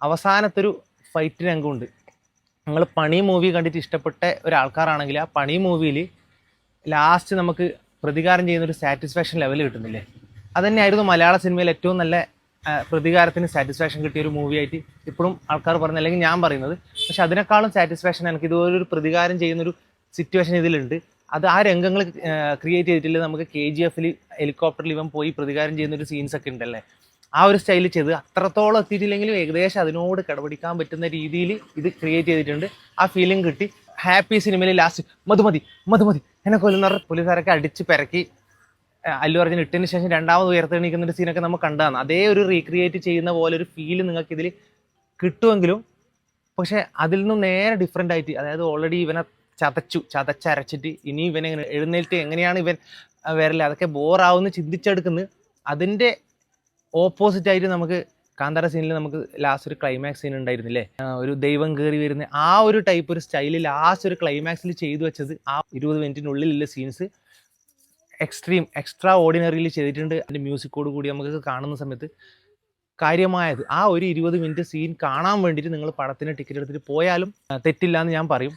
അവസാനത്തെ ഒരു ഫൈറ്റ് രംഗമുണ്ട്. നിങ്ങൾ പണി മൂവി കണ്ടിട്ട് ഇഷ്ടപ്പെട്ട ഒരാൾക്കാരാണെങ്കിൽ ആ പണി മൂവിയിൽ ലാസ്റ്റ് നമുക്ക് പ്രതികാരം ചെയ്യുന്ന ഒരു സാറ്റിസ്ഫാക്ഷൻ ലെവൽ കിട്ടുന്നില്ലേ, അതുതന്നെയായിരുന്നു മലയാള സിനിമയിൽ ഏറ്റവും നല്ല പ്രതികാരത്തിന് സാറ്റിസ്ഫാക്ഷൻ കിട്ടിയ ഒരു മൂവിയായിട്ട് ഇപ്പോഴും ആൾക്കാർ പറയുന്നത്, അല്ലെങ്കിൽ ഞാൻ പറയുന്നത്. പക്ഷെ അതിനേക്കാളും സാറ്റിസ്ഫാക്ഷൻ എനിക്ക് ഇതുപോലൊരു പ്രതികാരം ചെയ്യുന്നൊരു സിറ്റുവേഷൻ ഇതിലുണ്ട്. അത് ആ രംഗങ്ങൾ ക്രിയേറ്റ് ചെയ്തിട്ടില്ല. നമുക്ക് KGF ഹെലികോപ്റ്ററിൽ ഇവൻ പോയി പ്രതികാരം ചെയ്യുന്ന ഒരു സീൻസ് ഒക്കെ ഉണ്ടല്ലേ, ആ ഒരു സ്റ്റൈലിൽ ചെയ്ത് അത്രത്തോളം എത്തിയിട്ടില്ലെങ്കിലും ഏകദേശം അതിനോട് കിടപിടിക്കാൻ പറ്റുന്ന രീതിയിൽ ഇത് ക്രിയേറ്റ് ചെയ്തിട്ടുണ്ട്. ആ ഫീലിംഗ് കിട്ടി. ഹാപ്പി സിനിമയിൽ ലാസ്റ്റ് മധുമതി മധുമതി എന്നെ കൊല്ലുന്ന പോലീസുകാരൊക്കെ അടിച്ച് പെരക്കി അല്ലു അർജുൻ ഇട്ടതിന് ശേഷം രണ്ടാമത് ഉയർത്തെണീക്കുന്ന ഒരു സീനൊക്കെ നമുക്ക് കണ്ടതാണ്. അതേ ഒരു റീക്രിയേറ്റ് ചെയ്യുന്ന പോലെ ഒരു ഫീല് നിങ്ങൾക്ക് ഇതിൽ കിട്ടുമെങ്കിലും പക്ഷെ അതിൽ നിന്നും നേരെ ഡിഫറെൻ്റ് ആയിട്ട്, അതായത് ഓൾറെഡി ഇവനെ ചതച്ചരച്ചിട്ട് ഇനി ഇവനെ എഴുന്നേറ്റ് എങ്ങനെയാണ് ഇവൻ വരല്, അതൊക്കെ ബോറാവുന്ന ചിന്തിച്ചെടുക്കുന്നത്. അതിൻ്റെ ഓപ്പോസിറ്റ് ആയിട്ട് നമുക്ക് കാന്താര സീനിൽ നമുക്ക് ലാസ്റ്റ് ഒരു ക്ലൈമാക്സ് സീൻ ഉണ്ടായിരുന്നില്ലേ, ഒരു ദൈവം കയറി വരുന്ന ആ ഒരു ടൈപ്പ് ഒരു സ്റ്റൈലിൽ ലാസ്റ്റ് ഒരു ക്ലൈമാക്സിൽ ചെയ്തു വെച്ചത്. ആ 20 മിനിറ്റിനുള്ളിലുള്ള സീൻസ് എക്സ്ട്രാ ഓർഡിനറിയിൽ ചെയ്തിട്ടുണ്ട്. അതിൻ്റെ മ്യൂസിക്കോട് കൂടി നമുക്ക് കാണുന്ന സമയത്ത് കാര്യമായത് ആ ഒരു 20 മിനിറ്റ് സീൻ കാണാൻ വേണ്ടിയിട്ട് നിങ്ങൾ പടത്തിന് ടിക്കറ്റ് എടുത്തിട്ട് പോയാലും തെറ്റില്ല എന്ന് ഞാൻ പറയും.